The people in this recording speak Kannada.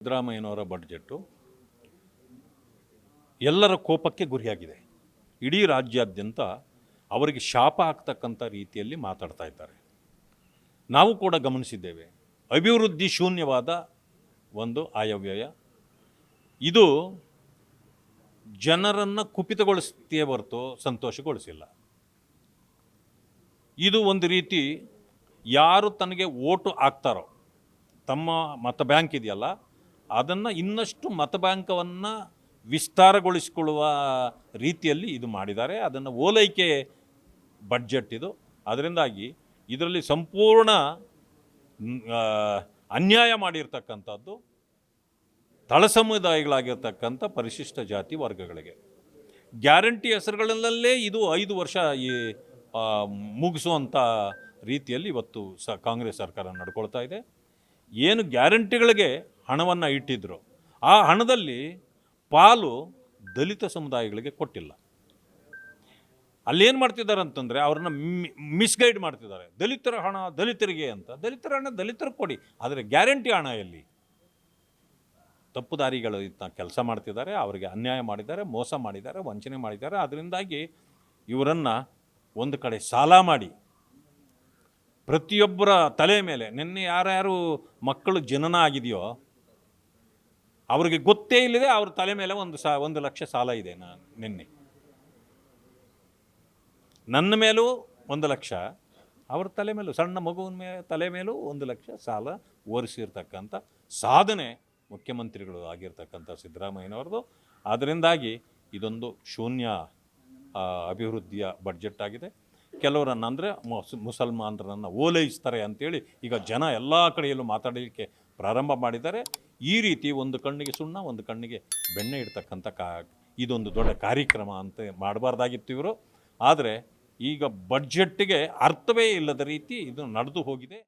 ಸಿದ್ದರಾಮಯ್ಯನವರ ಬಡ್ಜೆಟ್ಟು ಎಲ್ಲರ ಕೋಪಕ್ಕೆ ಗುರಿಯಾಗಿದೆ. ಇಡೀ ರಾಜ್ಯಾದ್ಯಂತ ಅವರಿಗೆ ಶಾಪ ಆಗ್ತಕ್ಕಂಥ ರೀತಿಯಲ್ಲಿ ಮಾತಾಡ್ತಾ ಇದ್ದಾರೆ. ನಾವು ಕೂಡ ಗಮನಿಸಿದ್ದೇವೆ. ಅಭಿವೃದ್ಧಿ ಶೂನ್ಯವಾದ ಒಂದು ಆಯವ್ಯಯ ಇದು ಜನರನ್ನು ಕುಪಿತಗೊಳಿಸ್ತೀಯೇ ಹೊರತು ಸಂತೋಷಗೊಳಿಸಿಲ್ಲ. ಇದು ಒಂದು ರೀತಿ ಯಾರು ತನಗೆ ಓಟು ಹಾಕ್ತಾರೋ ತಮ್ಮ ಮತ ಬ್ಯಾಂಕ್ ಇದೆಯಲ್ಲ ಅದನ್ನು ಇನ್ನಷ್ಟು ಮತ ಬ್ಯಾಂಕವನ್ನು ವಿಸ್ತಾರಗೊಳಿಸಿಕೊಳ್ಳುವ ರೀತಿಯಲ್ಲಿ ಇದು ಮಾಡಿದ್ದಾರೆ. ಅದನ್ನು ಓಲೈಕೆ ಬಡ್ಜೆಟ್ ಇದು. ಅದರಿಂದಾಗಿ ಇದರಲ್ಲಿ ಸಂಪೂರ್ಣ ಅನ್ಯಾಯ ಮಾಡಿರ್ತಕ್ಕಂಥದ್ದು ತಳ ಸಮುದಾಯಗಳಾಗಿರ್ತಕ್ಕಂಥ ಪರಿಶಿಷ್ಟ ಜಾತಿ ವರ್ಗಗಳಿಗೆ. ಗ್ಯಾರಂಟಿ ಹೆಸರುಗಳಲ್ಲೇ ಇದು 5 ವರ್ಷ ಮುಗಿಸುವಂಥ ರೀತಿಯಲ್ಲಿ ಇವತ್ತು ಕಾಂಗ್ರೆಸ್ ಸರ್ಕಾರ ನಡ್ಕೊಳ್ತಾ ಇದೆ. ಏನು ಗ್ಯಾರಂಟಿಗಳಿಗೆ ಹಣವನ್ನು ಇಟ್ಟಿದ್ರು ಆ ಹಣದಲ್ಲಿ ಪಾಲು ದಲಿತ ಸಮುದಾಯಗಳಿಗೆ ಕೊಟ್ಟಿಲ್ಲ. ಅಲ್ಲೇನು ಮಾಡ್ತಿದ್ದಾರೆ ಅಂತಂದರೆ ಅವ್ರನ್ನ ಮಿಸ್ಗೈಡ್ ಮಾಡ್ತಿದ್ದಾರೆ. ದಲಿತರ ಹಣ ದಲಿತರಿಗೆ ಅಂತ. ದಲಿತರ ಹಣ ದಲಿತರಿಗೆ ಕೊಡಿ, ಆದರೆ ಗ್ಯಾರಂಟಿ ಹಣ ಎಲ್ಲಿ? ತಪ್ಪು ದಾರಿಗಳು ಕೆಲಸ ಮಾಡ್ತಿದ್ದಾರೆ, ಅವರಿಗೆ ಅನ್ಯಾಯ ಮಾಡಿದ್ದಾರೆ, ಮೋಸ ಮಾಡಿದ್ದಾರೆ, ವಂಚನೆ ಮಾಡಿದ್ದಾರೆ. ಅದರಿಂದಾಗಿ ಇವರನ್ನು ಒಂದು ಕಡೆ ಸಾಲ ಮಾಡಿ ಪ್ರತಿಯೊಬ್ಬರ ತಲೆ ಮೇಲೆ ನಿನ್ನೆ ಯಾರ್ಯಾರು ಮಕ್ಕಳು ಜನನ ಆಗಿದೆಯೋ ಅವ್ರಿಗೆ ಗೊತ್ತೇ ಇಲ್ಲದೆ ಅವ್ರ ತಲೆ ಮೇಲೆ 1 ಲಕ್ಷ ಸಾಲ ಇದೆ. ನಿನ್ನೆ ನನ್ನ ಮೇಲೂ 1 ಲಕ್ಷ, ಅವ್ರ ತಲೆ ಮೇಲೂ ಸಣ್ಣ ಮಗುವಿನ ತಲೆ ಮೇಲೂ 1 ಲಕ್ಷ ಸಾಲ ಓರಿಸಿರ್ತಕ್ಕಂಥ ಸಾಧನೆ ಮುಖ್ಯಮಂತ್ರಿಗಳು ಆಗಿರ್ತಕ್ಕಂಥ ಸಿದ್ದರಾಮಯ್ಯನವ್ರದ್ದು. ಅದರಿಂದಾಗಿ ಇದೊಂದು ಶೂನ್ಯ ಅಭಿವೃದ್ಧಿಯ ಬಡ್ಜೆಟ್ ಆಗಿದೆ. ಕೆಲವರನ್ನು ಅಂದರೆ ಮುಸಲ್ಮಾನರನ್ನು ಓಲೈಸ್ತಾರೆ ಅಂಥೇಳಿ ಈಗ ಜನ ಎಲ್ಲ ಕಡೆಯಲ್ಲೂ ಮಾತಾಡಲಿಕ್ಕೆ ಪ್ರಾರಂಭ ಮಾಡಿದ್ದಾರೆ. ಈ ರೀತಿ ಒಂದು ಕಣ್ಣಿಗೆ ಸುಣ್ಣ ಒಂದು ಕಣ್ಣಿಗೆ ಬೆಣ್ಣೆ ಇಡ್ತಕ್ಕಂಥ ಇದೊಂದು ದೊಡ್ಡ ಕಾರ್ಯಕ್ರಮ ಅಂತ ಮಾಡಬಾರ್ದಾಗಿತ್ತು ಇವರು. ಆದರೆ ಈಗ ಬಡ್ಜೆಟ್ಗೆ ಅರ್ಥವೇ ಇಲ್ಲದ ರೀತಿ ಇದು ನಡೆದು ಹೋಗಿದೆ.